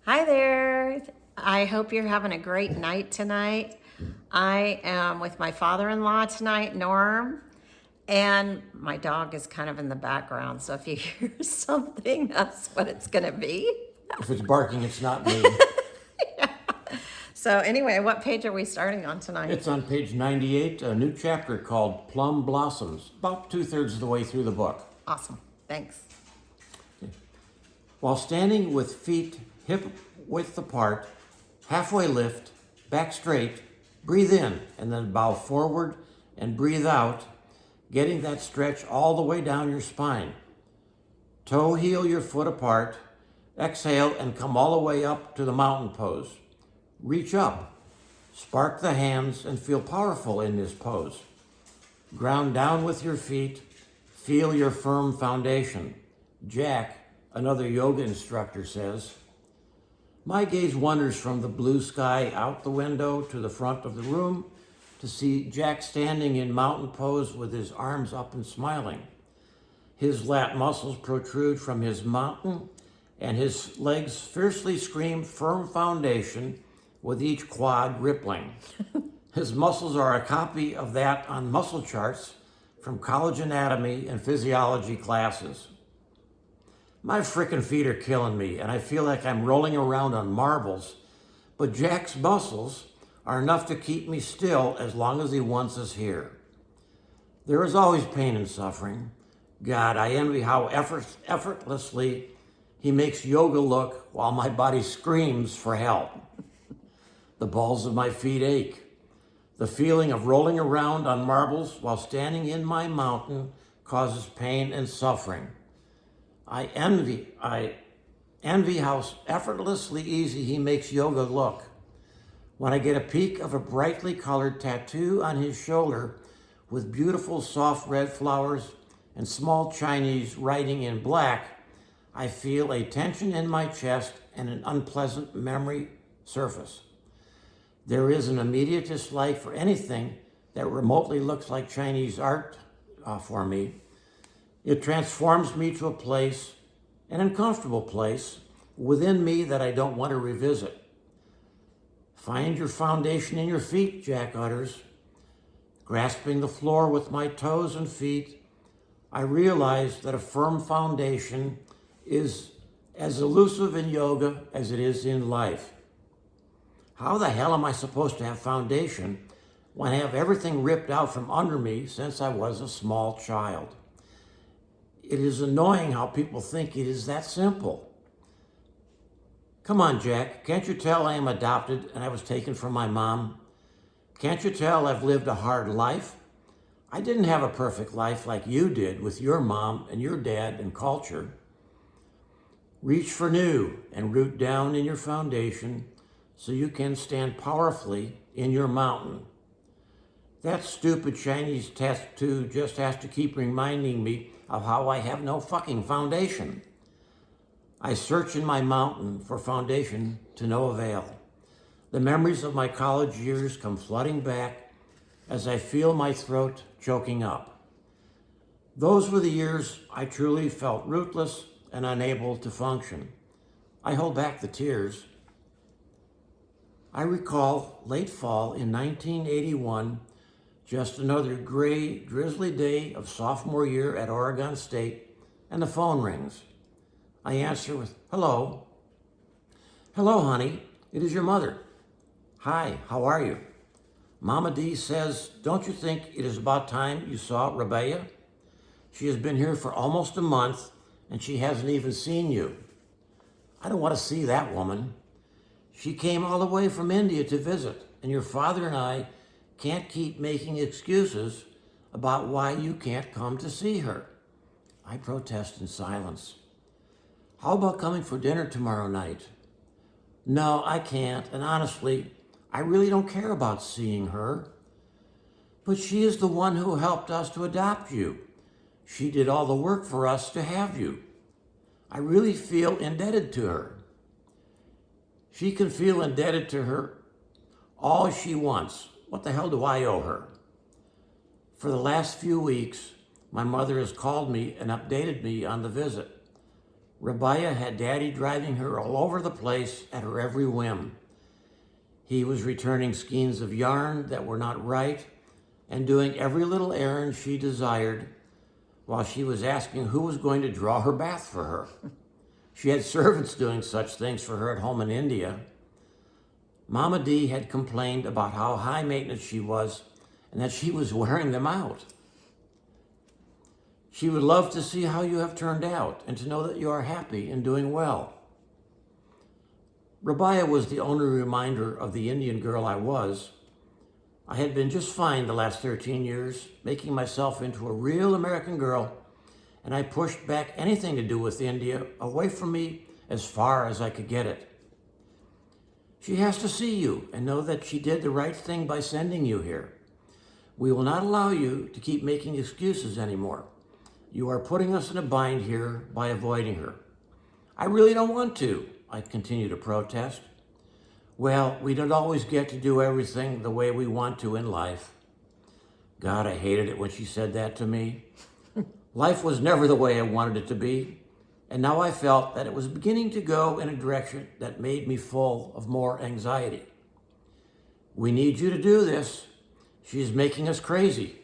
Hi there. I hope you're having a great night tonight. I am with my father-in-law tonight, Norm, and my dog is kind of in the background. So if you hear something, that's what it's going to be. If it's barking, it's not me. So anyway, what page are we starting on tonight? It's on page 98, a new chapter called Plum Blossoms, about 2/3 of the way through the book. Awesome. Thanks. While standing with feet hip width apart, halfway lift, back straight, breathe in and then bow forward and breathe out, getting that stretch all the way down your spine. Toe heel your foot apart, exhale and come all the way up to the mountain pose. Reach up, spark the hands and feel powerful in this pose. Ground down with your feet, feel your firm foundation. Jack, another yoga instructor, says, my gaze wanders from the blue sky out the window to the front of the room to see Jack standing in mountain pose with his arms up and smiling. His lat muscles protrude from his mountain and his legs fiercely scream firm foundation with each quad rippling. His muscles are a copy of that on muscle charts from college anatomy and physiology classes. My frickin' feet are killing me, and I feel like I'm rolling around on marbles, but Jack's muscles are enough to keep me still as long as he wants us here. There is always pain and suffering. God, I envy how effortlessly he makes yoga look while my body screams for help. The balls of my feet ache. The feeling of rolling around on marbles while standing in my mountain causes pain and suffering. I envy how effortlessly easy he makes yoga look. When I get a peek of a brightly colored tattoo on his shoulder with beautiful soft red flowers and small Chinese writing in black, I feel a tension in my chest and an unpleasant memory surface. There is an immediate dislike for anything that remotely looks like Chinese art for me. It transforms me to a place, an uncomfortable place, within me that I don't want to revisit. Find your foundation in your feet, Jack utters. Grasping the floor with my toes and feet, I realize that a firm foundation is as elusive in yoga as it is in life. How the hell am I supposed to have foundation when I have everything ripped out from under me since I was a small child? It is annoying how people think it is that simple. Come on, Jack, can't you tell I am adopted and I was taken from my mom? Can't you tell I've lived a hard life? I didn't have a perfect life like you did with your mom and your dad and culture. Reach for new and root down in your foundation so you can stand powerfully in your mountain. That stupid Chinese tattoo just has to keep reminding me of how I have no fucking foundation. I search in my mountain for foundation to no avail. The memories of my college years come flooding back as I feel my throat choking up. Those were the years I truly felt rootless and unable to function. I hold back the tears. I recall late fall in 1981, just another gray, drizzly day of sophomore year at Oregon State, and the phone rings. I answer with, hello. Hello, honey. It is your mother. Hi, how are you? Mama D says, don't you think it is about time you saw Rebecca? She has been here for almost a month, and she hasn't even seen you. I don't want to see that woman. She came all the way from India to visit, and your father and I can't keep making excuses about why you can't come to see her. I protest in silence. How about coming for dinner tomorrow night? No, I can't, and honestly, I really don't care about seeing her. But she is the one who helped us to adopt you. She did all the work for us to have you. I really feel indebted to her. She can feel indebted to her all she wants. What the hell do I owe her? For the last few weeks, my mother has called me and updated me on the visit. Rabiah had Daddy driving her all over the place at her every whim. He was returning skeins of yarn that were not right and doing every little errand she desired while she was asking who was going to draw her bath for her. She had servants doing such things for her at home in India. Mama D had complained about how high maintenance she was and that she was wearing them out. She would love to see how you have turned out and to know that you are happy and doing well. Rabiah was the only reminder of the Indian girl I was. I had been just fine the last 13 years, making myself into a real American girl, and I pushed back anything to do with India away from me as far as I could get it. She has to see you and know that she did the right thing by sending you here. We will not allow you to keep making excuses anymore. You are putting us in a bind here by avoiding her. I really don't want to, I continue to protest. Well, we don't always get to do everything the way we want to in life. God, I hated it when she said that to me. Life was never the way I wanted it to be, and now I felt that it was beginning to go in a direction that made me full of more anxiety. We need you to do this. She is making us crazy.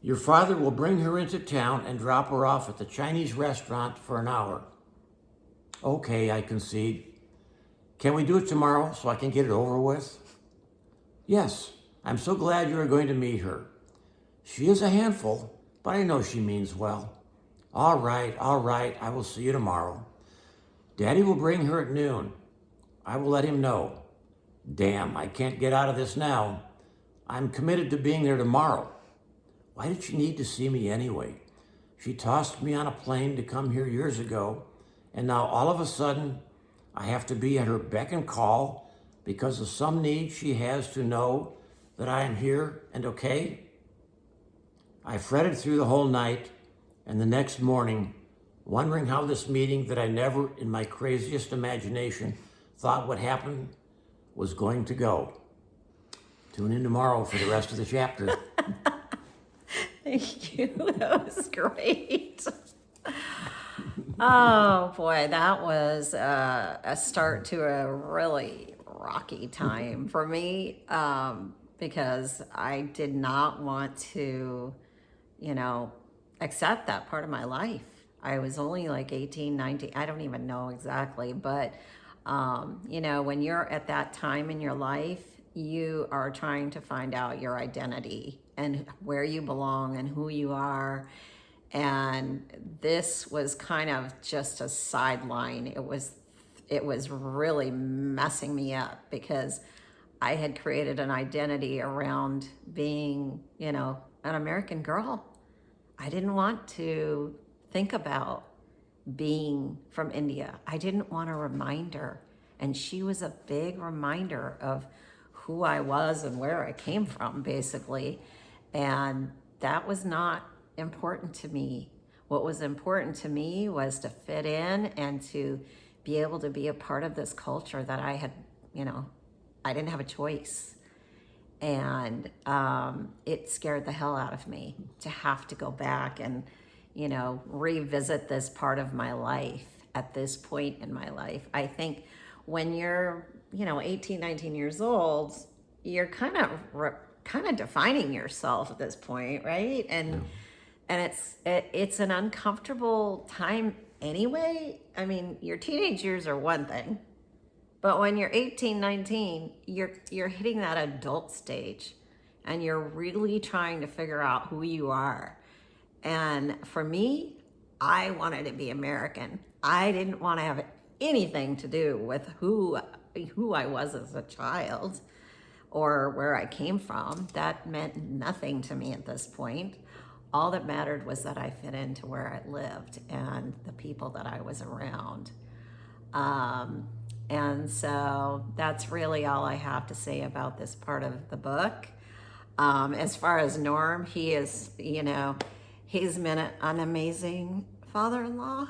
Your father will bring her into town and drop her off at the Chinese restaurant for an hour. Okay, I concede. Can we do it tomorrow so I can get it over with? Yes, I'm so glad you are going to meet her. She is a handful, but I know she means well. All right, I will see you tomorrow. Daddy will bring her at noon. I will let him know. Damn, I can't get out of this now. I'm committed to being there tomorrow. Why did she need to see me anyway? She tossed me on a plane to come here years ago, and now all of a sudden, I have to be at her beck and call because of some need she has to know that I am here and okay? I fretted through the whole night and the next morning, wondering how this meeting that I never in my craziest imagination thought would happen was going to go. Tune in tomorrow for the rest of the chapter. Thank you. That was great. Oh boy, that was a start to a really rocky time for me because I did not want to, accept that part of my life. I was only like 18, 19, I don't even know exactly, but when you're at that time in your life, you are trying to find out your identity and where you belong and who you are. And this was kind of just a sideline. It was really messing me up because I had created an identity around being, an American girl. I didn't want to think about being from India. I didn't want a reminder. And she was a big reminder of who I was and where I came from, basically. And that was not important to me. What was important to me was to fit in and to be able to be a part of this culture that I had, I didn't have a choice. And it scared the hell out of me to have to go back and, revisit this part of my life at this point in my life. I think when you're, 18, 19 years old, you're kind of defining yourself at this point, right? And it's an uncomfortable time anyway. I mean, your teenage years are one thing, but when you're 18, 19, you're hitting that adult stage and you're really trying to figure out who you are. And for me, I wanted to be American. I didn't want to have anything to do with who I was as a child or where I came from. That meant nothing to me at this point. All that mattered was that I fit into where I lived and the people that I was around. And so that's really all I have to say about this part of the book. As far as Norm, he is, he's been an amazing father-in-law.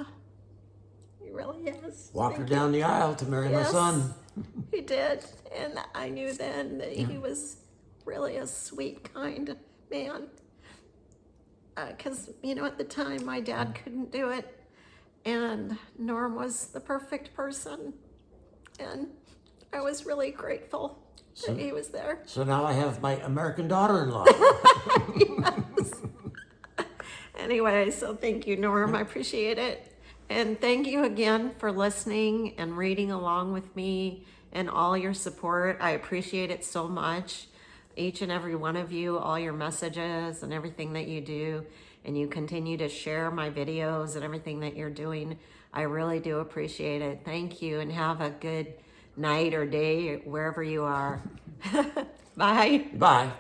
He really is. Walked her down the aisle to marry my son. He did. And I knew then that he was really a sweet, kind man. Because, at the time, my dad couldn't do it. And Norm was the perfect person. And I was really grateful that he was there. So now I have my American daughter-in-law. Yes. Anyway, so thank you, Norm. I appreciate it. And thank you again for listening and reading along with me and all your support. I appreciate it so much. Each and every one of you, all your messages and everything that you do, and you continue to share my videos and everything that you're doing. I really do appreciate it. Thank you, and have a good night or day wherever you are. Bye. Bye.